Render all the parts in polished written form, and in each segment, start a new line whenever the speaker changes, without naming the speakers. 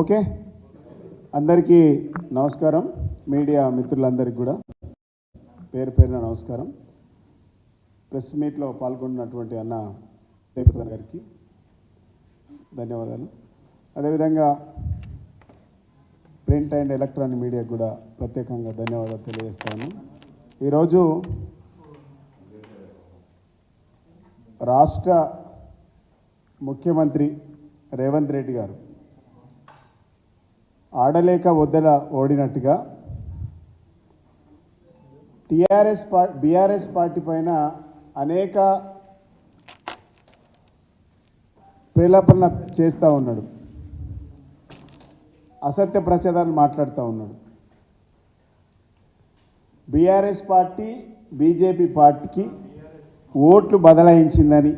Okay, అందరికీ నమస్కారం. Media మిత్రులందరికీ కూడా పేరు పేరున నమస్కారం. ప్రెస్ మీట్లో పాల్గొన్నటువంటి అన్న దేవప్రసాద్ గారికి ధన్యవాదాలు. అదేవిధంగా ప్రింట్ అండ్ ఎలక్ట్రానిక్ మీడియాకు కూడా ప్రత్యేకంగా ధన్యవాదాలు తెలియజేస్తాను. ఈరోజు రాష్ట్ర ముఖ్యమంత్రి రేవంత్ రెడ్డి గారు ఆడలేక వద్దల ఓడినట్టుగా బీఆర్ఎస్ పార్టీ పైన అనేక ప్రేలాపన చేస్తూ ఉన్నాడు, అసత్య ప్రచారాలు మాట్లాడుతూ ఉన్నాడు. బీఆర్ఎస్ పార్టీ బీజేపీ పార్టీకి ఓట్లు బదలాయించిందని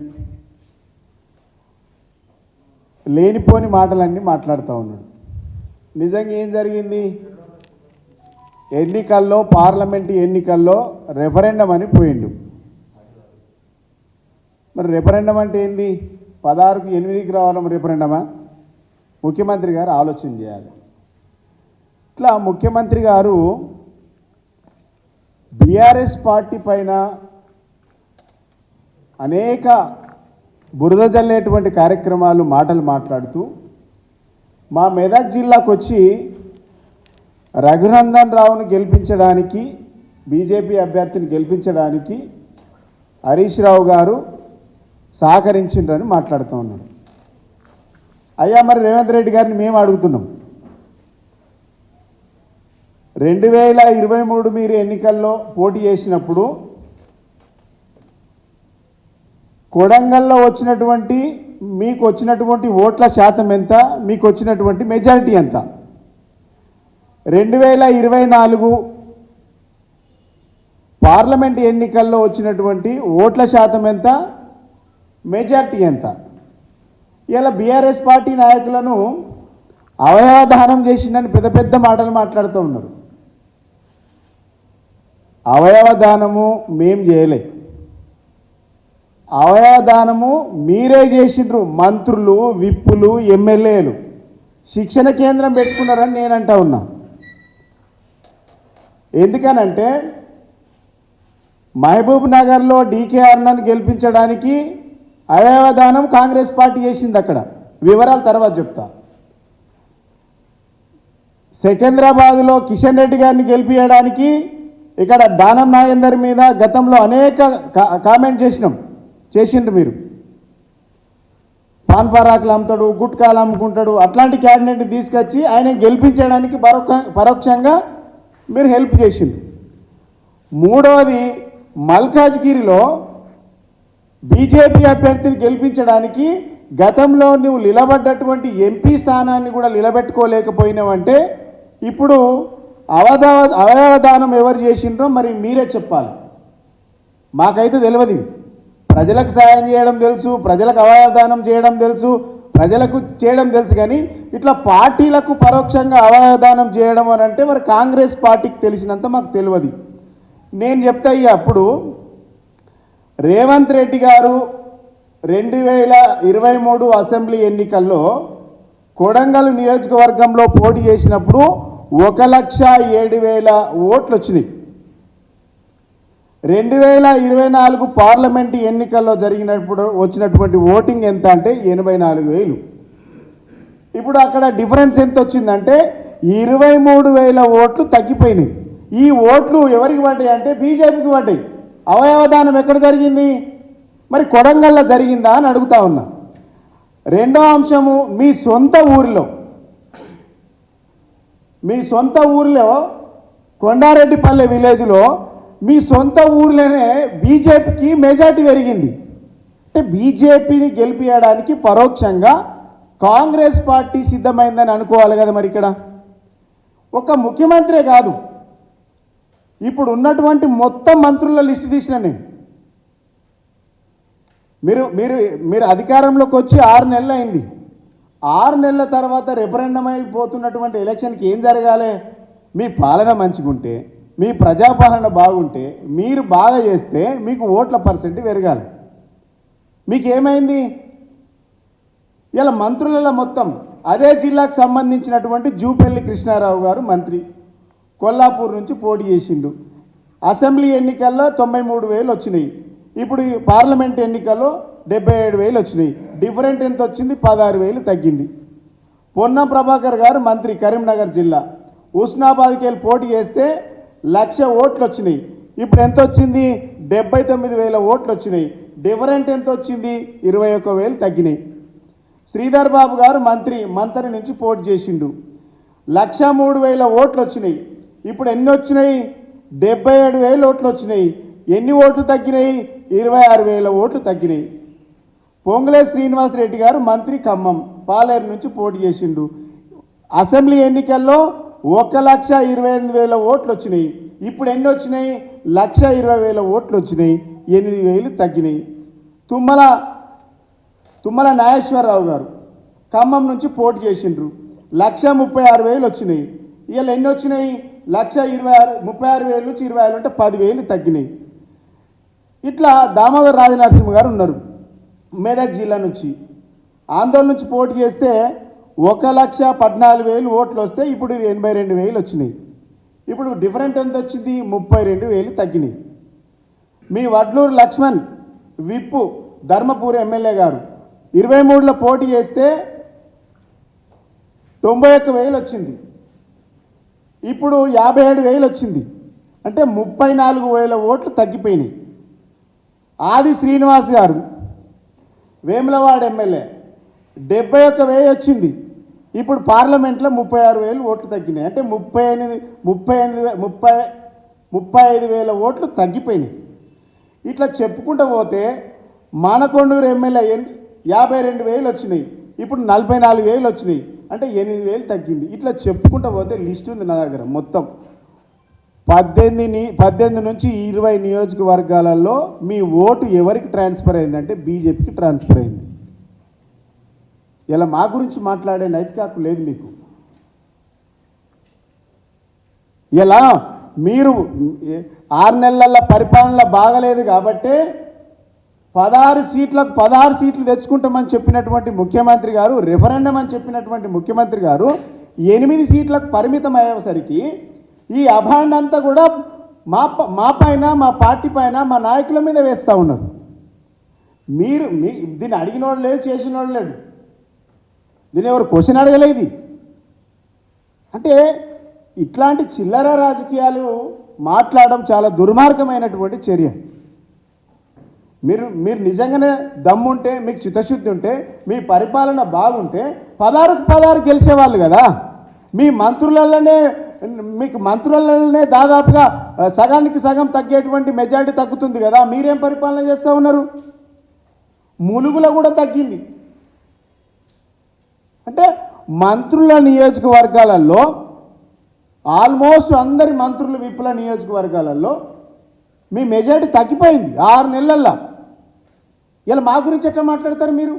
లేనిపోని మాటలన్నీ మాట్లాడుతూ ఉన్నాడు. నిజంగా ఏం జరిగింది? ఎన్నికల్లో, పార్లమెంటు ఎన్నికల్లో రెఫరెండం అని పోయిండు. మరి రెఫరెండం అంటే ఏంది? 16కు 8కి రావడం రెఫరెండమా? ముఖ్యమంత్రి గారు ఆలోచన చేయాలి. ఇట్లా ముఖ్యమంత్రి గారు బీఆర్ఎస్ పార్టీ పైన అనేక బురద జల్లేటువంటి కార్యక్రమాలు, మాటలు మాట్లాడుతూ మా మెదక్ జిల్లాకు వచ్చి రఘునందన్ రావును గెలిపించడానికి, బీజేపీ అభ్యర్థిని గెలిపించడానికి హరీష్ రావు గారు సహకరించిండ్రని మాట్లాడుతూ ఉన్నాడు. అయ్యా, మరి రేవంత్ రెడ్డి గారిని మేము అడుగుతున్నాం, 2023 మీరు ఎన్నికల్లో పోటీ చేసినప్పుడు కొడంగల్లో వచ్చినటువంటి మీకు వచ్చినటువంటి ఓట్ల శాతం ఎంత, మీకు వచ్చినటువంటి మెజారిటీ ఎంత? 2024 పార్లమెంట్ ఎన్నికల్లో వచ్చినటువంటి ఓట్ల శాతం ఎంత, మెజారిటీ ఎంత? ఇలా బీఆర్ఎస్ పార్టీ నాయకులను అవయవదానం చేసిందని పెద్ద పెద్ద మాటలు మాట్లాడుతూ ఉన్నారు. అవయవదానము మేం చేయలే, అవయవదానము మీరే చేసిండ్రు. మంత్రులు, విప్పులు, ఎమ్మెల్యేలు శిక్షణ కేంద్రం పెట్టుకున్నారని నేను అంటా ఉన్నా. ఎందుకనంటే మహబూబ్ నగర్లో డీకే అరుణను గెలిపించడానికి అవయవదానం కాంగ్రెస్ పార్టీ చేసింది. అక్కడ వివరాలు తర్వాత చెప్తా. సికింద్రాబాద్లో కిషన్ రెడ్డి గారిని గెలిపించడానికి ఇక్కడ దానం నాగేందర్ మీద గతంలో అనేక కామెంట్ చేసిండ్రు మీరు. పాన్ పరాకులు అమ్ముతాడు, గుట్కాలు అమ్ముకుంటాడు, అట్లాంటి క్యాండిడేట్ని తీసుకొచ్చి ఆయన గెలిపించడానికి పరోక్షంగా మీరు హెల్ప్ చేసిండ్రు. మూడవది, మల్కాజ్గిరిలో బీజేపీ అభ్యర్థిని గెలిపించడానికి గతంలో నువ్వు నిలబడ్డటువంటి ఎంపీ స్థానాన్ని కూడా నిలబెట్టుకోలేకపోయినావంటే ఇప్పుడు అవయవదానం ఎవరు చేసిండ్రో మరి మీరే చెప్పాలి. మాకైతే తెలియదు. ప్రజలకు సాయం చేయడం తెలుసు, ప్రజలకు అవయవదానం చేయడం తెలుసు, ప్రజలకు చేయడం తెలుసు, కానీ ఇట్లా పార్టీలకు పరోక్షంగా అవయవదానం చేయడం అని అంటే మరి కాంగ్రెస్ పార్టీకి తెలిసినంత మాకు తెలియదు. నేను చెప్తా, అప్పుడు రేవంత్ రెడ్డి గారు 2023 అసెంబ్లీ ఎన్నికల్లో కొడంగల్ నియోజకవర్గంలో పోటీ చేసినప్పుడు 1,07,000 ఓట్లు వచ్చినాయి. 2024 పార్లమెంటు ఎన్నికల్లో జరిగినప్పుడు వచ్చినటువంటి ఓటింగ్ ఎంత అంటే 84,000. ఇప్పుడు అక్కడ డిఫరెన్స్ ఎంత వచ్చిందంటే 23,000 ఓట్లు తగ్గిపోయినాయి. ఈ ఓట్లు ఎవరికి పడ్డాయి అంటే బీజేపీకి పడ్డాయి. అవయవదానం ఎక్కడ జరిగింది? మరి కొడంగల్లో జరిగిందా అని అడుగుతా ఉన్నా. రెండో అంశము, మీ సొంత ఊరిలో కొండారెడ్డిపల్లె విలేజ్లో మీ సొంత ఊర్లోనే బీజేపీకి మెజార్టీ పెరిగింది. అంటే బీజేపీని గెలిపించడానికి పరోక్షంగా కాంగ్రెస్ పార్టీ సిద్ధమైందని అనుకోవాలి కదా. మరి ఇక్కడ ఒక ముఖ్యమంత్రే కాదు, ఇప్పుడు ఉన్నటువంటి మొత్తం మంత్రుల లిస్టు తీసిన నేను. మీరు అధికారంలోకి వచ్చి 6 నెలలు అయింది. 6 నెలల తర్వాత రెఫరెండం అయిపోతున్నటువంటి ఎలక్షన్కి ఏం జరగాలి? మీ పాలన మంచిగుంటే, మీ ప్రజాపాలన బాగుంటే, మీరు బాగా చేస్తే మీకు ఓట్ల పర్సెంట్ పెరగాలి. మీకు ఏమైంది? ఇలా మంత్రులలో మొత్తం అదే జిల్లాకు సంబంధించినటువంటి జూపల్లి కృష్ణారావు గారు మంత్రి కొల్లాపూర్ నుంచి పోటీ చేసిండు. అసెంబ్లీ ఎన్నికల్లో 93,000 వచ్చినాయి. ఇప్పుడు ఈ పార్లమెంట్ ఎన్నికల్లో 77,000 వచ్చినాయి. డిఫరెంట్ ఎంత వచ్చింది? 16,000 తగ్గింది. పొన్నం ప్రభాకర్ గారు మంత్రి కరీంనగర్ జిల్లా హుస్నాబాద్కి వెళ్ళి పోటీ చేస్తే 1,00,000 ఓట్లు వచ్చినాయి. ఇప్పుడు ఎంత వచ్చింది? 79,000 ఓట్లు వచ్చినాయి. డిఫరెంట్ ఎంత వచ్చింది? 21,000 తగ్గినాయి. శ్రీధర్ బాబు గారు మంత్రి నుంచి పోటీ చేసిండు. 1,03,000 ఓట్లు వచ్చినాయి. ఇప్పుడు ఎన్ని వచ్చినాయి? 77,000 ఓట్లు వచ్చినాయి. ఎన్ని ఓట్లు తగ్గినాయి? 26,000 ఓట్లు తగ్గినాయి. పొంగులే శ్రీనివాసరెడ్డి గారు మంత్రి ఖమ్మం పాలేరు నుంచి పోటీ చేసిండు. అసెంబ్లీ ఎన్నికల్లో 1,28,000 ఓట్లు వచ్చినాయి. ఇప్పుడు ఎన్ని వచ్చినాయి? 1,20,000 ఓట్లు వచ్చినాయి. 8,000 తగ్గినాయి. తుమ్మల నాగేశ్వరరావు గారు ఖమ్మం నుంచి పోటీ చేసిండ్రు. 1,36,000 వచ్చినాయి. ఇవాళ ఎన్ని వచ్చినాయి? 36,000 నుంచి 20,000 అంటే 10,000 తగ్గినాయి. ఇట్లా దామోదర్ రాజనరసింహ గారు ఉన్నారు మెదక్ జిల్లా నుంచి. ఆందోళన నుంచి పోటీ చేస్తే 1,14,000 ఓట్లు వస్తే ఇప్పుడు 82,000 వచ్చినాయి. ఇప్పుడు డిఫరెంట్ ఎంత వచ్చింది? 32,000 తగ్గినాయి. మీ వడ్లూరు లక్ష్మణ్ విప్పు ధర్మపురి ఎమ్మెల్యే గారు 23లో పోటీ చేస్తే 91,000 వచ్చింది. ఇప్పుడు 57,000 వచ్చింది. అంటే 34,000 ఓట్లు తగ్గిపోయినాయి. ఆది శ్రీనివాస్ గారు వేములవాడ ఎమ్మెల్యే 71,000 వచ్చింది. ఇప్పుడు పార్లమెంట్లో 36,000 ఓట్లు తగ్గినాయి. అంటే 35,000 ఓట్లు తగ్గిపోయినాయి. ఇట్లా చెప్పుకుంటూ పోతే మానకొండూరు ఎమ్మెల్యే 52,000 వచ్చినాయి. ఇప్పుడు 44,000 వచ్చినాయి. అంటే 8,000 తగ్గింది. ఇట్లా చెప్పుకుంటూ పోతే లిస్ట్ ఉంది నా దగ్గర. మొత్తం 18 నుంచి 20 నియోజకవర్గాలలో మీ ఓటు ఎవరికి ట్రాన్స్ఫర్ అయిందంటే బీజేపీకి ట్రాన్స్ఫర్ అయింది. ఇలా మా గురించి మాట్లాడే నైతిక హక్కు లేదు మీకు. ఇలా మీరు 6 నెలల పరిపాలన బాగలేదు కాబట్టే 16 సీట్లు తెచ్చుకుంటామని చెప్పినటువంటి ముఖ్యమంత్రి గారు, రెఫరెండం అని చెప్పినటువంటి ముఖ్యమంత్రి గారు 8 సీట్లకు పరిమితం అయ్యేసరికి ఈ అభాండంతా కూడా మా పైన, మా పార్టీ పైన, మా నాయకుల మీద వేస్తూ ఉన్నారు. మీరు దీన్ని అడిగినోడు లేదు, చేసినోడు లేడు. దీన్ని ఎవరు క్వశ్చన్ అడగలేదు. అంటే ఇట్లాంటి చిల్లర రాజకీయాలు మాట్లాడడం చాలా దుర్మార్గమైనటువంటి చర్య. మీరు నిజంగానే దమ్ముంటే, మీకు చిత్తశుద్ధి ఉంటే, మీ పరిపాలన బాగుంటే 16 గెలిచేవాళ్ళు కదా. మీ మంత్రులలోనే దాదాపుగా సగానికి సగం తగ్గేటువంటి మెజారిటీ తగ్గుతుంది కదా. మీరేం పరిపాలన చేస్తూ ఉన్నారు? ములుగులో కూడా తగ్గింది. అంటే మంత్రుల నియోజకవర్గాలలో ఆల్మోస్ట్ అందరి మంత్రులు విప్పుల నియోజకవర్గాలలో మీ మెజారిటీ తగ్గిపోయింది 6 నెలల్లో. ఇలా మా గురించి ఎట్లా మాట్లాడతారు మీరు?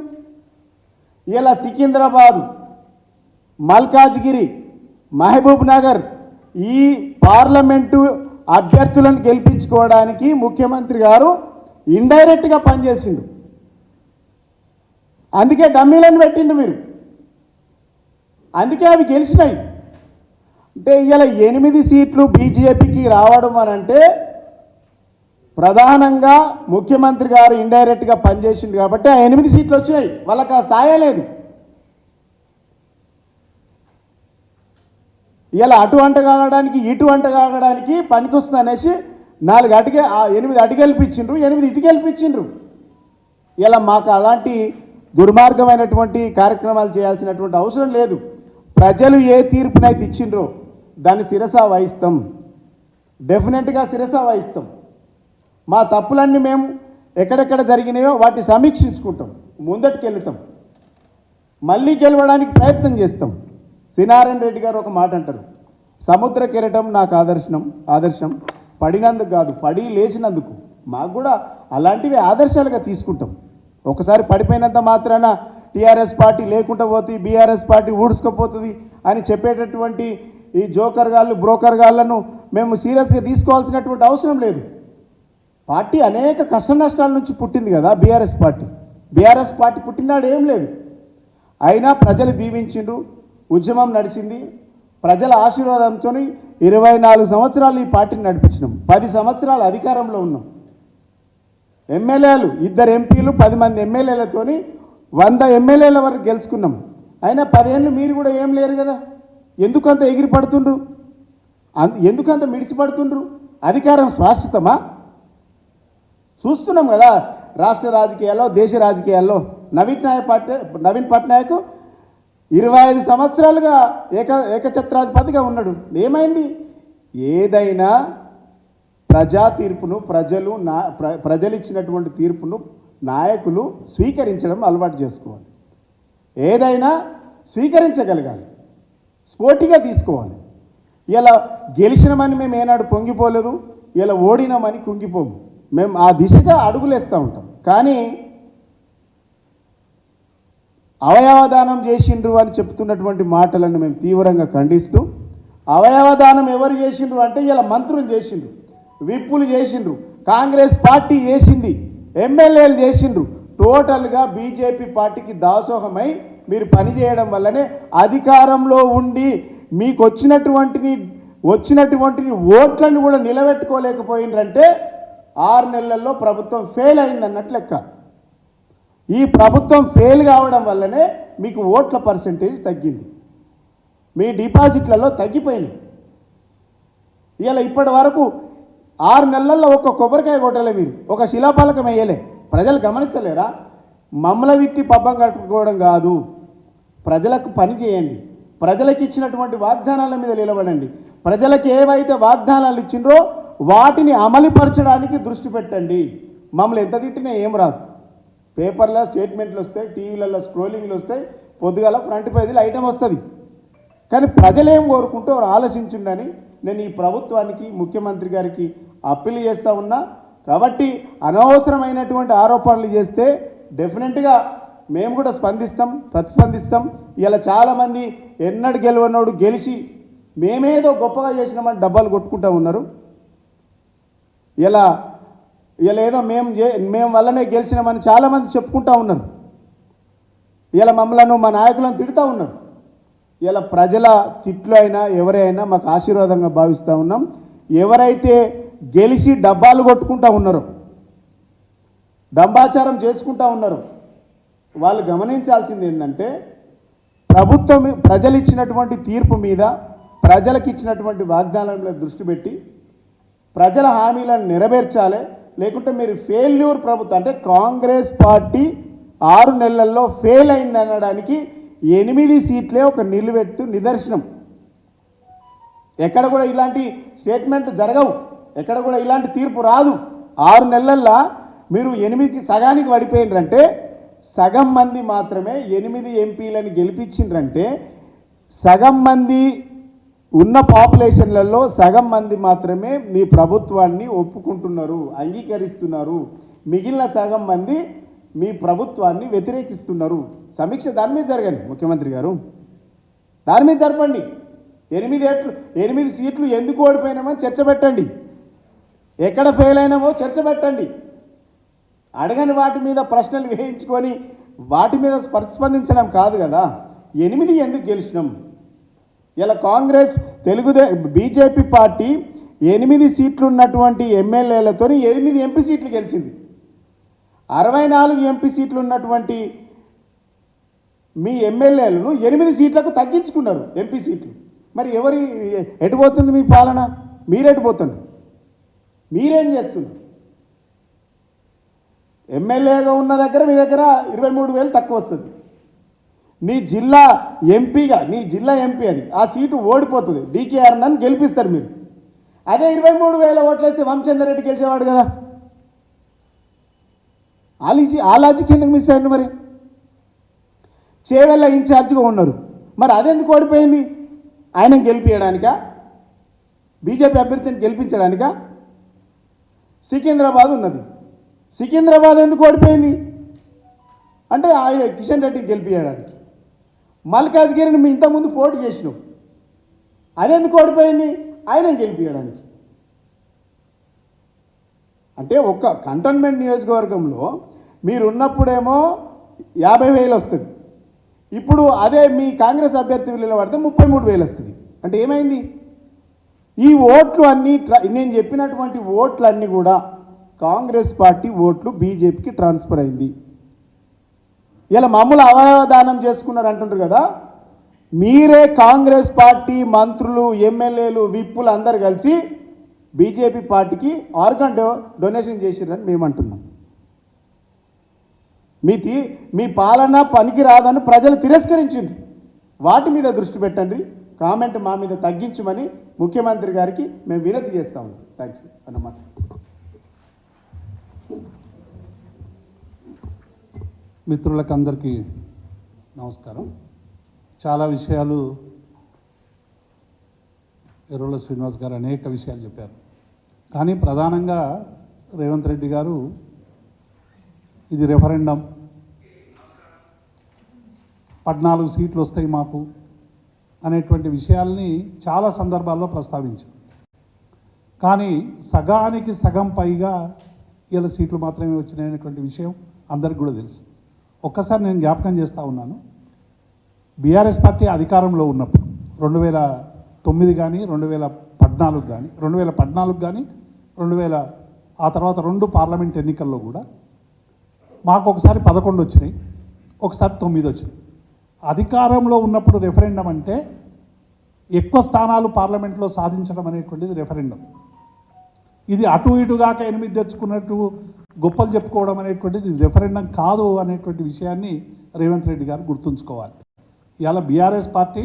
ఇలా సికింద్రాబాద్, మల్కాజ్గిరి, మహబూబ్ నగర్ ఈ పార్లమెంటు అభ్యర్థులను గెలిపించుకోవడానికి ముఖ్యమంత్రి గారు ఇండైరెక్ట్గా పనిచేసిండు. అందుకే డమ్మీలను పెట్టిండు మీరు. అందుకే అవి గెలిచినాయి. అంటే ఇలా 8 సీట్లు బీజేపీకి రావడం అని అంటే ప్రధానంగా ముఖ్యమంత్రి గారు ఇండైరెక్ట్గా పనిచేసిండు కాబట్టి ఆ 8 సీట్లు వచ్చినాయి. వాళ్ళకి ఆ స్థాయి లేదు. ఇలా అటు అంట కాగడానికి ఇటు అంట కాగడానికి పనికొస్తుంది అనేసి 8 అటు గెలిపించిండ్రు, 8 ఇటు గెలిపించిండ్రు. ఇలా మాకు అలాంటి దుర్మార్గమైనటువంటి కార్యక్రమాలు చేయాల్సినటువంటి అవసరం లేదు. ప్రజలు ఏ తీర్పునైతే ఇచ్చిండ్రో దాన్ని శిరస వహిస్తాం. డెఫినెట్గా శిరస వహిస్తాం. మా తప్పులన్నీ మేము ఎక్కడెక్కడ జరిగినాయో వాటిని సమీక్షించుకుంటాం, ముందటికి వెళ్తాం, మళ్ళీ గెలవడానికి ప్రయత్నం చేస్తాం. శ్రీనారాయణ రెడ్డి గారు ఒక మాట అంటారు, సముద్ర కెరటం నాకు ఆదర్శం పడినందుకు కాదు, పడి లేచినందుకు. మాకు కూడా అలాంటివి ఆదర్శాలుగా తీసుకుంటాం. ఒకసారి పడిపోయినంత మాత్రాన టీఆర్ఎస్ పార్టీ లేకుండా పోతుంది, బీఆర్ఎస్ పార్టీ ఊడ్చుకపోతుంది అని చెప్పేటటువంటి ఈ జోకర్ గాళ్ళు, బ్రోకర్ గాళ్లను మేము సీరియస్గా తీసుకోవాల్సినటువంటి అవసరం లేదు. పార్టీ అనేక కష్ట నష్టాల నుంచి పుట్టింది కదా బీఆర్ఎస్ పార్టీ. బీఆర్ఎస్ పార్టీ పుట్టినాడు ఏం లేదు. అయినా ప్రజలు దీవించిండ్రు, ఉద్యమం నడిచింది. ప్రజల ఆశీర్వాదంతో 24 సంవత్సరాలు ఈ పార్టీని నడిపించినాం. 10 సంవత్సరాలు అధికారంలో ఉన్నాం. ఎమ్మెల్యేలు 2 ఎంపీలు 10 మంది ఎమ్మెల్యేలతోని 100 ఎమ్మెల్యేల వరకు గెలుచుకున్నాం. అయినా 10 ఏళ్ళు మీరు కూడా ఏం లేరు కదా, ఎందుకంత ఎగిరి పడుతుండ్రు, ఎందుకంత మిడిచిపడుతుండ్రు? అధికారం శాశ్వతమా? చూస్తున్నాం కదా రాష్ట్ర రాజకీయాల్లో, దేశ రాజకీయాల్లో. నవీన్ పట్నాయక్ 25 సంవత్సరాలుగా ఏకఛత్రాధిపతిగా ఉన్నాడు. ఏమైంది? ఏదైనా ప్రజా తీర్పును ప్రజలు ఇచ్చినటువంటి తీర్పును నాయకులు స్వీకరించడం అలవాటు చేసుకోవాలి. ఏదైనా స్వీకరించగలగాలి, స్పోర్టిగా తీసుకోవాలి. ఇలా గెలిచినామని మేము ఏనాడు పొంగిపోలేదు, ఇలా ఓడినామని కుంగిపోము. మేము ఆ దిశగా అడుగులేస్తూ ఉంటాం. కానీ అవయవదానం చేసిండ్రు అని చెప్తున్నటువంటి మాటలను మేము తీవ్రంగా ఖండిస్తూ, అవయవదానం ఎవరు చేసిండ్రు అంటే ఇలా మంత్రులు చేసిండ్రు, విప్పులు చేసిండ్రు, కాంగ్రెస్ పార్టీ చేసింది, ఎమ్మెల్యేలు చేసిండ్రు. టోటల్గా బీజేపీ పార్టీకి దాసోహమై మీరు పనిచేయడం వల్లనే అధికారంలో ఉండి మీకు వచ్చినటువంటి ఓట్లను కూడా నిలబెట్టుకోలేకపోయిండ్రంటే 6 నెలల్లో ప్రభుత్వం ఫెయిల్ అయిందన్నట్లు లెక్క. ఈ ప్రభుత్వం ఫెయిల్ కావడం వల్లనే మీకు ఓట్ల పర్సెంటేజ్ తగ్గింది, మీ డిపాజిట్లలో తగ్గిపోయినాయి. ఇలా ఇప్పటి వరకు 6 నెలల్లో ఒక కొబ్బరికాయ కొట్టలే, మీరు ఒక శిలాపాలకం వేయలే. ప్రజలు గమనిస్తలేరా? మమ్మల్ని తిట్టి పబ్బం కట్టుకోవడం కాదు, ప్రజలకు పని చేయండి, ప్రజలకు ఇచ్చినటువంటి వాగ్దానాల మీద నిలబడండి. ప్రజలకు ఏవైతే వాగ్దానాలు ఇచ్చిండ్రో వాటిని అమలుపరచడానికి దృష్టి పెట్టండి. మమ్మల్ని ఎంత తిట్టినా ఏం రాదు. పేపర్లో స్టేట్మెంట్లు వస్తాయి, టీవీలలో స్క్రోలింగ్లు వస్తాయి, పొద్దుగాల ఫ్రంట్ పేజీలో ఐటమ్ వస్తుంది. కానీ ప్రజలేం కోరుకుంటూ ఆలోచించుండని నేను ఈ ప్రభుత్వానికి, ముఖ్యమంత్రి గారికి అప్పీల్ చేస్తూ ఉన్నా. కాబట్టి అనవసరమైనటువంటి ఆరోపణలు చేస్తే డెఫినెట్గా మేము కూడా ప్రతిస్పందిస్తాం. ఇలా చాలామంది ఎన్నడు గెలవనోడు గెలిచి మేమేదో గొప్పగా చేసినామని డబ్బాలు కొట్టుకుంటూ ఉన్నారు. ఇలా ఏదో మేము వల్లనే గెలిచినామని చాలామంది చెప్పుకుంటూ ఉన్నారు. ఇలా మమ్మల్ని మా నాయకులను తిడుతూ ఉన్నారు. ఇలా ప్రజల తిట్లు అయినా ఎవరైనా మాకు ఆశీర్వాదంగా భావిస్తూ ఉన్నాం. ఎవరైతే గెలిచి డబ్బాలు కొట్టుకుంటూ ఉన్నారో, డంబాచారం చేసుకుంటూ ఉన్నారో వాళ్ళు గమనించాల్సింది ఏంటంటే ప్రజలు ఇచ్చినటువంటి తీర్పు మీద, ప్రజలకు ఇచ్చినటువంటి వాగ్దానాల మీద దృష్టి పెట్టి ప్రజల హామీలను నెరవేర్చాలి. లేకుంటే మీరు ఫెయిల్యూర్ ప్రభుత్వం అంటే కాంగ్రెస్ పార్టీ 6 నెలల్లో ఫెయిల్ అయింది అనడానికి 8 సీట్లే ఒక నిదర్శనం. ఎక్కడ కూడా ఇలాంటి స్టేట్మెంట్ జరగవు, ఎక్కడ కూడా ఇలాంటి తీర్పు రాదు. 6 నెలల్లో మీరు 8కి సగానికి పడిపోయినరంటే, సగం మంది మాత్రమే 8 ఎంపీలను గెలిపించిండ్రంటే, సగం మంది ఉన్న పాపులేషన్లలో సగం మంది మాత్రమే మీ ప్రభుత్వాన్ని ఒప్పుకుంటున్నారు, అంగీకరిస్తున్నారు. మిగిలిన సగం మంది మీ ప్రభుత్వాన్ని వ్యతిరేకిస్తున్నారు. సమీక్ష దాని మీద జరగండి ముఖ్యమంత్రి గారు, దాని మీద జరపండి. 8 సీట్లు ఎందుకు ఓడిపోయినామని చర్చ పెట్టండి, ఎక్కడ ఫెయిల్ అయినామో చర్చ పెట్టండి. అడగని వాటి మీద ప్రశ్నలు వేయించుకొని వాటి మీద ప్రతిస్పందించడం కాదు కదా. 8 ఎందుకు గెలిచినాం? ఇలా కాంగ్రెస్ బీజేపీ పార్టీ 8 సీట్లు ఉన్నటువంటి ఎమ్మెల్యేలతో 8 ఎంపీ సీట్లు గెలిచింది. 64 ఎంపీ సీట్లు ఉన్నటువంటి మీ ఎమ్మెల్యేలను 8 సీట్లకు తగ్గించుకున్నారు ఎంపీ సీట్లు. మరి ఎటు పోతుంది మీ పాలన? మీరెటు పోతుంది? మీరేం చేస్తున్నారు? ఎమ్మెల్యేగా ఉన్న దగ్గర మీ దగ్గర 23,000 తక్కువ వస్తుంది. నీ జిల్లా ఎంపీగా, నీ జిల్లా ఎంపీ అది, ఆ సీటు ఓడిపోతుంది. డీకేఆర్ నన్ను గెలిపిస్తారు మీరు. అదే 23,000 ఓట్లు వేస్తే వంశేందర్ రెడ్డి గెలిచేవాడు కదా. ఆ లాజిక్ ఎందుకు మిస్ అయింది? మరి చేవెళ్ళ ఇన్ఛార్జ్గా ఉన్నారు, మరి అదెందుకు ఓడిపోయింది? ఆయన గెలిపించడానికా? బీజేపీ అభ్యర్థిని గెలిపించడానికా? సికింద్రాబాద్ ఉన్నది, సికింద్రాబాద్ ఎందుకు ఓడిపోయింది అంటే ఆయన కిషన్ రెడ్డిని గెలిపించడానికి. మల్కాజ్గిరిని మీ ఇంతకుముందు పోటీ చేసినాం, అదెందుకు ఓడిపోయింది? ఆయన గెలిపించడానికి. అంటే ఒక్క కంటోన్మెంట్ నియోజకవర్గంలో మీరు ఉన్నప్పుడేమో 50,000 వస్తుంది, ఇప్పుడు అదే మీ కాంగ్రెస్ అభ్యర్థి నిలబడితే 33,000 వస్తుంది. అంటే ఏమైంది? ఈ ఓట్లు అన్నీ నేను చెప్పినటువంటి ఓట్లన్నీ కూడా కాంగ్రెస్ పార్టీ ఓట్లు బీజేపీకి ట్రాన్స్ఫర్ అయింది. ఇలా మామూలు అవయవదానం చేసుకున్నారు అంటుంటారు కదా, మీరే కాంగ్రెస్ పార్టీ మంత్రులు, ఎమ్మెల్యేలు, విప్పులు అందరు కలిసి బీజేపీ పార్టీకి ఆర్గాన్ డొనేషన్ చేసిరని మేము అంటున్నాం. మీ పాలన పనికి రాదని ప్రజలు తిరస్కరించింది. వాటి మీద దృష్టి పెట్టండి, కామెంట్ మా మీద తగ్గించమని ముఖ్యమంత్రి గారికి మేము వినతి చేస్తాము. థ్యాంక్ యూ అన్నమాట.
మిత్రులకు అందరికీ నమస్కారం. చాలా విషయాలు ఎర్రోల శ్రీనివాస్ గారు అనేక విషయాలు చెప్పారు. కానీ ప్రధానంగా రేవంత్ రెడ్డి గారు ఇది రెఫరెండం, 14 సీట్లు వస్తాయి మాకు అనేటువంటి విషయాల్ని చాలా సందర్భాల్లో ప్రస్తావించారు. కానీ సగానికి సగం పైగా ఇలా సీట్లు మాత్రమే వచ్చినాయనేటువంటి విషయం అందరికి కూడా తెలుసు. ఒక్కసారి నేను జ్ఞాపకం చేస్తూ ఉన్నాను, బీఆర్ఎస్ పార్టీ అధికారంలో ఉన్నప్పుడు 2009 కానీ 2014 కానీ 2014 కానీ 2000 ఆ తర్వాత 2 పార్లమెంట్ ఎన్నికల్లో కూడా మాకు ఒకసారి 11 వచ్చినాయి, ఒకసారి 9 వచ్చినాయి. అధికారంలో ఉన్నప్పుడు రెఫరెండం అంటే ఎక్కువ స్థానాలు పార్లమెంట్లో సాధించడం అనేటువంటిది రెఫరెండం. ఇది అటు ఇటుగాక 8 తెచ్చుకున్నట్టు గొప్పలు చెప్పుకోవడం అనేటువంటిది రెఫరెండం కాదు అనేటువంటి విషయాన్ని రేవంత్ రెడ్డి గారు గుర్తుంచుకోవాలి. ఇవాళ బీఆర్ఎస్ పార్టీ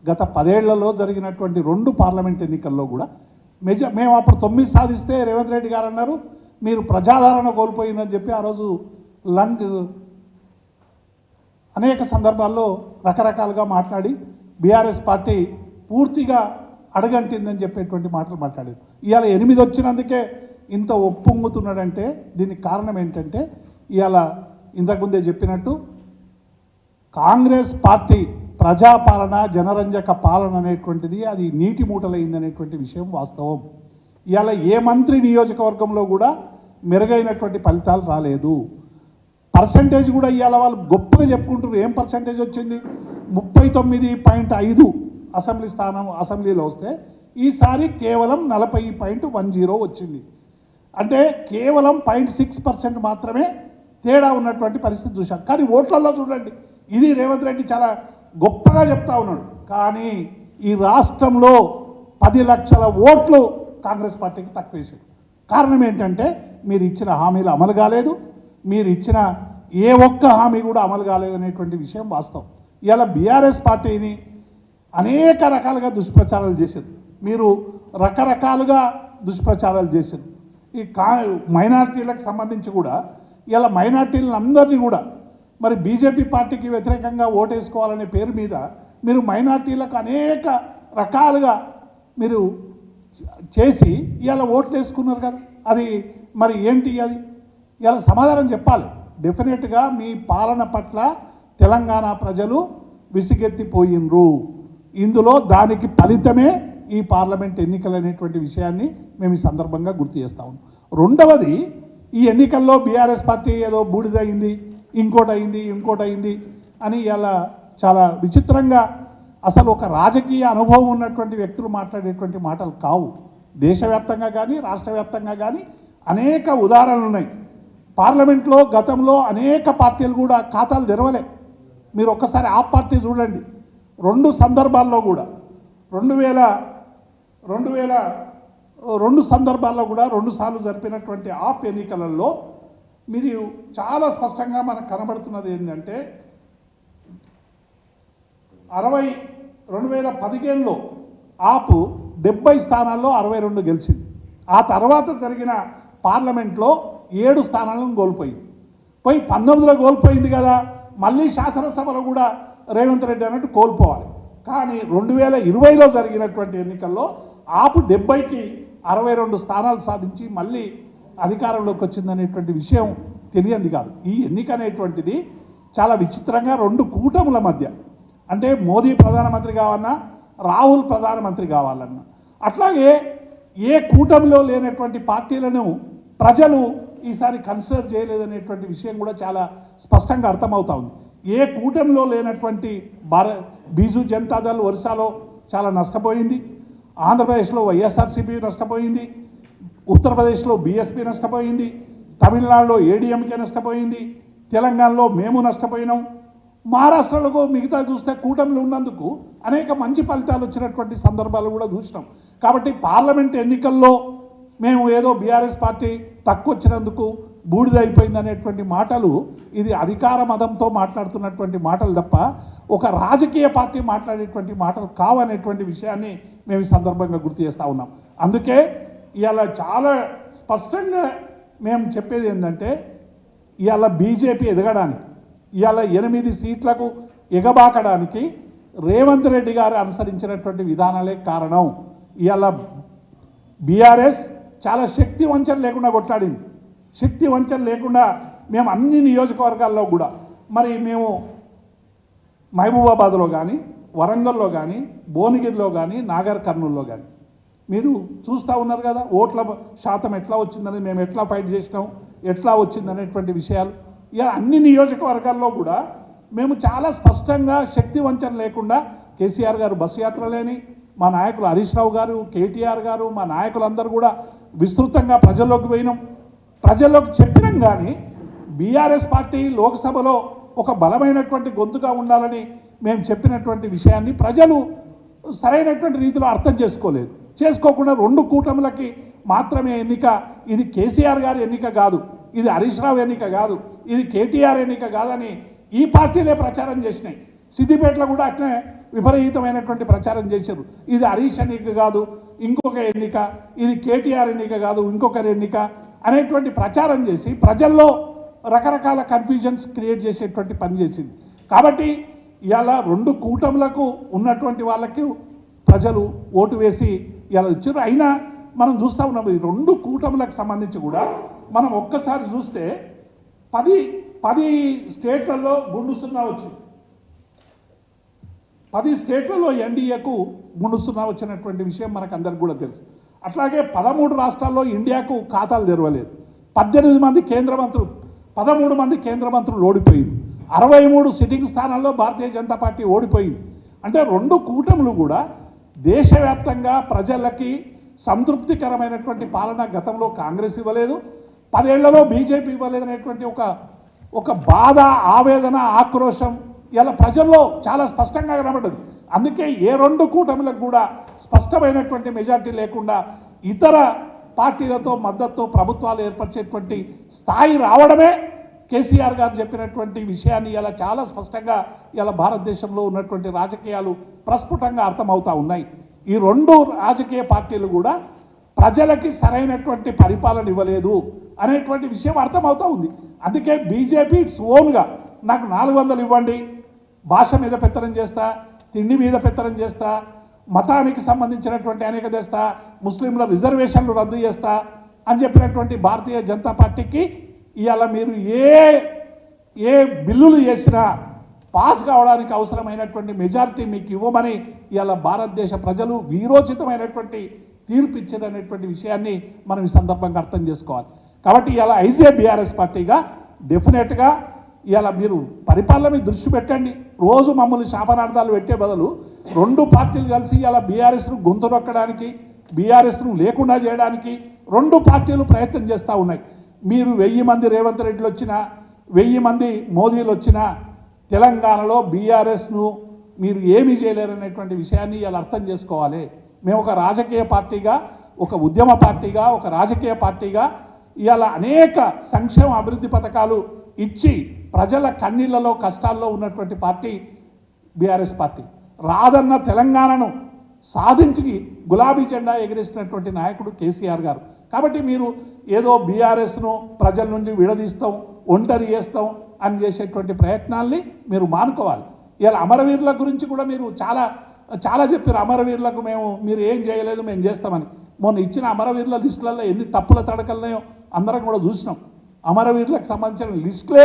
గత 10 ఏళ్లలో జరిగినటువంటి 2 పార్లమెంట్ ఎన్నికల్లో కూడా మేము అప్పుడు 9 సాధిస్తే రేవంత్ రెడ్డి గారు అన్నారు మీరు ప్రజాదరణ కోల్పోయిందని చెప్పి ఆ రోజు అనేక సందర్భాల్లో రకరకాలుగా మాట్లాడి బీఆర్ఎస్ పార్టీ పూర్తిగా అడగంటిందని చెప్పేటువంటి మాటలు మాట్లాడారు. ఇవాళ 8 వచ్చినందుకే ఇంత ఒప్పొంగుతున్నాడంటే దీనికి కారణం ఏంటంటే ఇవాళ ఇంతకుముందే చెప్పినట్టు కాంగ్రెస్ పార్టీ ప్రజాపాలన, జనరంజక పాలన అనేటువంటిది అది నీటి మూటలైందనేటువంటి విషయం వాస్తవం. ఇవాళ ఏ మంత్రి నియోజకవర్గంలో కూడా మెరుగైనటువంటి ఫలితాలు రాలేదు. పర్సంటేజ్ కూడా ఇవాళ వాళ్ళు గొప్పగా చెప్పుకుంటారు. ఏం పర్సంటేజ్ వచ్చింది? 39.5 అసెంబ్లీ స్థానం అసెంబ్లీలో వస్తే ఈసారి కేవలం 40.10 వచ్చింది. అంటే కేవలం 0.6% మాత్రమే తేడా ఉన్నటువంటి పరిస్థితి చూశాం. కానీ ఓట్లలో చూడండి, ఇది రేవంత్ రెడ్డి చాలా గొప్పగా చెప్తా ఉన్నాడు. కానీ ఈ రాష్ట్రంలో 10 లక్షల ఓట్లు కాంగ్రెస్ పార్టీకి తక్కువ వేశారు. కారణం ఏంటంటే మీరు ఇచ్చిన హామీలు అమలు కాలేదు, మీరు ఇచ్చిన ఏ ఒక్క హామీ కూడా అమలు కాలేదనేటువంటి విషయం వాస్తవం. ఇవాళ బీఆర్ఎస్ పార్టీని అనేక రకాలుగా దుష్ప్రచారాలు చేశారు, మీరు రకరకాలుగా దుష్ప్రచారాలు చేశారు. ఈ మైనార్టీలకు సంబంధించి కూడా ఇలా మైనార్టీలను అందరినీ కూడా మరి బీజేపీ పార్టీకి వ్యతిరేకంగా ఓటేసుకోవాలనే పేరు మీద మీరు మైనార్టీలకు అనేక రకాలుగా మీరు చేసి ఇలా ఓట్లు వేసుకున్నారు కదా. అది మరి ఏంటి? అది ఇలా సమాధానం చెప్పాలి. డెఫినెట్గా మీ పాలన పట్ల తెలంగాణ ప్రజలు విసిగెత్తిపోయినరు. ఇందులో దానికి ఫలితమే ఈ పార్లమెంట్ ఎన్నికలు అనేటువంటి విషయాన్ని మేము ఈ సందర్భంగా గుర్తు చేస్తా ఉన్నాం. రెండవది, ఈ ఎన్నికల్లో బీఆర్ఎస్ పార్టీ ఏదో బూడిదయింది, ఇంకోటి అయింది అని ఇలా చాలా విచిత్రంగా, అసలు ఒక రాజకీయ అనుభవం ఉన్నటువంటి వ్యక్తులు మాట్లాడేటువంటి మాటలు కావు. దేశవ్యాప్తంగా కానీ రాష్ట్ర వ్యాప్తంగా కానీ అనేక ఉదాహరణలు ఉన్నాయి. పార్లమెంట్లో గతంలో అనేక పార్టీలు కూడా ఖాతాలు తెరవలే. మీరు ఒక్కసారి ఆ పార్టీ చూడండి, 2 సందర్భాల్లో కూడా 2002 సందర్భాల్లో కూడా 2 సార్లు జరిపినటువంటి ఆప్ ఎన్నికలలో మీరు చాలా స్పష్టంగా మనకు కనబడుతున్నది ఏంటంటే 2015లో ఆపు 70 స్థానాల్లో 62 గెలిచింది. ఆ తర్వాత జరిగిన పార్లమెంట్లో 7 స్థానాలను కోల్పోయింది. 19లో కోల్పోయింది కదా, మళ్ళీ శాసనసభలో కూడా రేవంత్ రెడ్డి అన్నట్టు కోల్పోవాలి. కానీ 2020లో జరిగినటువంటి ఎన్నికల్లో ఆపు 70కి 62 స్థానాలు సాధించి మళ్ళీ అధికారంలోకి వచ్చిందనేటువంటి విషయం తెలియంది కాదు. ఈ ఎన్నిక అనేటువంటిది చాలా విచిత్రంగా 2 కూటముల మధ్య, అంటే మోదీ ప్రధానమంత్రి కావాలన్నా రాహుల్ ప్రధానమంత్రి కావాలన్నా, అట్లాగే ఏ కూటమిలో లేనటువంటి పార్టీలను ప్రజలు ఈసారి కన్సిడర్ చేయలేదనేటువంటి విషయం కూడా చాలా స్పష్టంగా అర్థమవుతా ఉంది. ఏ కూటమిలో లేనటువంటి బీజు జనతాదళ్ ఒరిస్సాలో చాలా నష్టపోయింది, ఆంధ్రప్రదేశ్లో వైఎస్ఆర్సీపీ నష్టపోయింది, ఉత్తరప్రదేశ్లో బీఎస్పీ నష్టపోయింది, తమిళనాడులో ఏడీఎంకే నష్టపోయింది, తెలంగాణలో మేము నష్టపోయినాం, మహారాష్ట్రలో మిగతా చూస్తే కూటమిలు ఉన్నందుకు అనేక మంచి ఫలితాలు వచ్చినటువంటి సందర్భాలు కూడా చూసినాం. కాబట్టి పార్లమెంట్ ఎన్నికల్లో మేము ఏదో బీఆర్ఎస్ పార్టీ తక్కువ వచ్చినందుకు బూడిదైపోయింది అనేటువంటి మాటలు ఇది అధికార మదంతో మాట్లాడుతున్నటువంటి మాటలు తప్ప ఒక రాజకీయ పార్టీ మాట్లాడేటువంటి మాటలు కావనేటువంటి విషయాన్ని మేము ఈ సందర్భంగా గుర్తు చేస్తూ ఉన్నాం. అందుకే ఇవాళ చాలా స్పష్టంగా మేము చెప్పేది ఏంటంటే ఇవాళ బీజేపీ ఎదగడానికి, ఇవాళ 8 సీట్లకు ఎగబాకడానికి రేవంత్ రెడ్డి గారు అనుసరించినటువంటి విధానాలే కారణం. ఇవాళ బీఆర్ఎస్ చాలా శక్తి వంచన లేకుండా కొట్లాడింది. శక్తి వంచన లేకుండా మేము అన్ని నియోజకవర్గాల్లో కూడా మరి మేము మహబూబాబాద్లో కానీ, వరంగల్లో కానీ, భువనగిరిలో కానీ, నాగర్ కర్నూల్లో కానీ మీరు చూస్తూ ఉన్నారు కదా ఓట్ల శాతం ఎట్లా వచ్చిందని, మేము ఎట్లా ఫైట్ చేసినాం, ఎట్లా వచ్చిందనేటువంటి విషయాలు. ఇలా అన్ని నియోజకవర్గాల్లో కూడా మేము చాలా స్పష్టంగా శక్తి వంచన లేకుండా కేసీఆర్ గారు బస్సు యాత్రలేని, మా నాయకులు హరీష్ రావు గారు, కేటీఆర్ గారు, మా నాయకులందరూ కూడా విస్తృతంగా ప్రజల్లోకి పోయినాం. ప్రజల్లోకి చెప్పినాం కానీ బీఆర్ఎస్ పార్టీ లోక్సభలో ఒక బలమైనటువంటి గొంతుగా ఉండాలని మేము చెప్పినటువంటి విషయాన్ని ప్రజలు సరైనటువంటి రీతిలో అర్థం చేసుకోలేదు. చేసుకోకుండా 2 కూటములకి మాత్రమే ఎన్నిక, ఇది కేసీఆర్ గారి ఎన్నిక కాదు, ఇది హరీష్ రావు ఎన్నిక కాదు, ఇది కేటీఆర్ ఎన్నిక కాదని ఈ పార్టీలే ప్రచారం చేసినాయి. సిద్దిపేటలో కూడా అట్లే విపరీతమైనటువంటి ప్రచారం చేశారు. ఇది హరీష్ ఎన్నిక కాదు, ఇంకొక ఎన్నిక, ఇది కేటీఆర్ ఎన్నిక కాదు, ఇంకొకరి ఎన్నిక అనేటువంటి ప్రచారం చేసి ప్రజల్లో రకరకాల కన్ఫ్యూజన్స్ క్రియేట్ చేసేటువంటి పని చేసింది. కాబట్టి ఇవాళ 2 కూటములకు ఉన్నటువంటి వాళ్ళకి ప్రజలు ఓటు వేసి ఇలా ఇచ్చారు. అయినా మనం చూస్తూ ఉన్నాం ఈ 2 కూటములకు సంబంధించి కూడా మనం ఒక్కసారి చూస్తే 10 స్టేట్లలో గుండు సున్నా వచ్చింది. 10 స్టేట్లలో ఎన్డీఏకు గుండు సున్నా వచ్చినటువంటి విషయం మనకు అందరికి కూడా తెలుసు. అట్లాగే 13 రాష్ట్రాల్లో ఇండియాకు ఖాతాలు తెరవలేదు. 18 మంది కేంద్ర మంత్రులు, 13 మంది కేంద్ర మంత్రులు ఓడిపోయింది. 63 సిట్టింగ్ స్థానాల్లో భారతీయ జనతా పార్టీ ఓడిపోయింది. అంటే 2 కూటములు కూడా దేశవ్యాప్తంగా ప్రజలకి సంతృప్తికరమైనటువంటి పాలన గతంలో కాంగ్రెస్ ఇవ్వలేదు, 10 ఏళ్లలో బీజేపీ ఇవ్వలేదు అనేటువంటి ఒక బాధ, ఆవేదన, ఆక్రోశం ఇలా ప్రజల్లో చాలా స్పష్టంగా కనబడ్డది. అందుకే ఏ 2 కూటములకు కూడా స్పష్టమైనటువంటి మెజార్టీ లేకుండా ఇతర పార్టీలతో మద్దతుతో ప్రభుత్వాలు ఏర్పరిచేటువంటి స్థాయి రావడమే కేసీఆర్ గారు చెప్పినటువంటి విషయాన్ని ఇలా చాలా స్పష్టంగా ఇలా భారతదేశంలో ఉన్నటువంటి రాజకీయాలు ప్రస్ఫుటంగా అర్థమవుతూ ఉన్నాయి. ఈ 2 రాజకీయ పార్టీలు కూడా ప్రజలకి సరైనటువంటి పరిపాలన ఇవ్వలేదు అనేటువంటి విషయం అర్థమవుతూ ఉంది. అందుకే బీజేపీ ఓన్గా నాకు 400 ఇవ్వండి, భాష మీద పెత్తనం చేస్తా, తిండి మీద పెత్తనం చేస్తా, మతానికి సంబంధించినటువంటి అనేక తెస్తా, ముస్లింల రిజర్వేషన్లు రద్దు చేస్తా అని చెప్పినటువంటి భారతీయ జనతా పార్టీకి ఇవాళ మీరు ఏ బిల్లులు చేసినా పాస్ కావడానికి అవసరమైనటువంటి మెజారిటీ మీకు ఇవ్వమని ఇవాళ భారతదేశ ప్రజలు వీరోచితమైనటువంటి తీర్పు ఇచ్చారనేటువంటి విషయాన్ని మనం ఈ సందర్భంగా అర్థం చేసుకోవాలి. కాబట్టి ఇవాళ బీఆర్ఎస్ పార్టీగా డెఫినెట్గా ఇవాళ మీరు పరిపాలన మీద దృష్టి పెట్టండి. రోజు మమ్మల్ని శాపనార్థాలు పెట్టే బదులు 2 పార్టీలు కలిసి ఇవాళ బీఆర్ఎస్ను గొంతు నొక్కడానికి, బీఆర్ఎస్ను లేకుండా చేయడానికి 2 పార్టీలు ప్రయత్నం చేస్తూ ఉన్నాయి. మీరు 1000 మంది రేవంత్ రెడ్డిలు వచ్చినా, 1000 మంది మోదీలు వచ్చినా తెలంగాణలో బీఆర్ఎస్ను మీరు ఏమీ చేయలేరనేటువంటి విషయాన్ని ఇవాళ అర్థం చేసుకోవాలి. మేము ఒక రాజకీయ పార్టీగా, ఒక ఉద్యమ పార్టీగా, ఒక రాజకీయ పార్టీగా ఇవాళ అనేక సంక్షేమ అభివృద్ధి పథకాలు ఇచ్చి ప్రజల కన్నీళ్లలో కష్టాల్లో ఉన్నటువంటి పార్టీ బీఆర్ఎస్ పార్టీ. రాదన్న తెలంగాణను సాధించి గులాబీ జెండా ఎగిరేసినటువంటి నాయకుడు కేసీఆర్ గారు. కాబట్టి మీరు ఏదో బీఆర్ఎస్ను ప్రజల నుండి విడదీస్తాం, ఒంటరి చేస్తాం అని చేసేటువంటి ప్రయత్నాల్ని మీరు మానుకోవాలి. ఇలా అమరవీరుల గురించి కూడా మీరు చాలా చెప్పారు. అమరవీరులకు మీరు ఏం చేయలేదు, మేము చేస్తామని. మొన్న ఇచ్చిన అమరవీరుల లిస్టులలో ఎన్ని తప్పుల తడకలున్నాయో అందరం కూడా చూసినాం. అమరవీరులకు సంబంధించిన లిస్టులే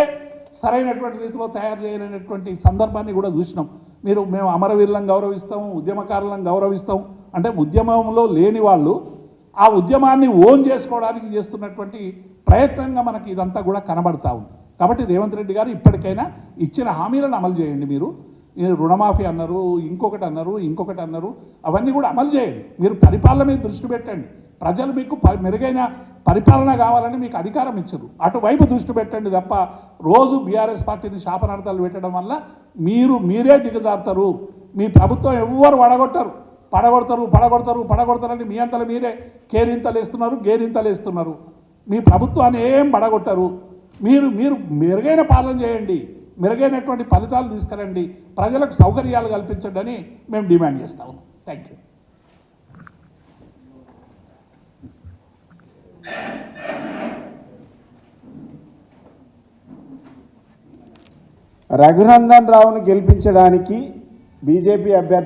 సరైనటువంటి రీతిలో తయారు చేయలేనటువంటి సందర్భాన్ని కూడా చూసినాం. మేము అమరవీరులను గౌరవిస్తాం, ఉద్యమకారులను గౌరవిస్తాం అంటే ఉద్యమంలో లేని వాళ్ళు ఆ ఉద్యమాన్ని ఓన్ చేసుకోవడానికి చేస్తున్నటువంటి ప్రయత్నంగా మనకి ఇదంతా కూడా కనబడతా ఉంది. కాబట్టి రేవంత్ రెడ్డి గారు ఇప్పటికైనా ఇచ్చిన హామీలను అమలు చేయండి. మీరు రుణమాఫీ అన్నారు, ఇంకొకటి అన్నారు, అవన్నీ కూడా అమలు చేయండి. మీరు పరిపాలన మీద దృష్టి పెట్టండి. ప్రజలు మీకు మెరుగైన పరిపాలన కావాలని మీకు అధికారం ఇచ్చరు, అటువైపు దృష్టి పెట్టండి తప్ప రోజు బీఆర్ఎస్ పార్టీని శాపనార్థాలు పెట్టడం వల్ల మీరే దిగజారుతారు. మీ ప్రభుత్వం ఎవ్వరు పడగొడతారని మీ అంతలో మీరే గేరింతలు వేస్తున్నారు. మీ ప్రభుత్వాన్ని ఏం పడగొట్టరు. మీరు మెరుగైన పాలన చేయండి, మెరుగైనటువంటి ఫలితాలు తీసుకురండి, ప్రజలకు సౌకర్యాలు కల్పించండి అని మేము డిమాండ్ చేస్తా ఉన్నాం. Thank you.
రఘునందన్ రావును గెలిపించడానికి బీజేపీ అభ్యర్థి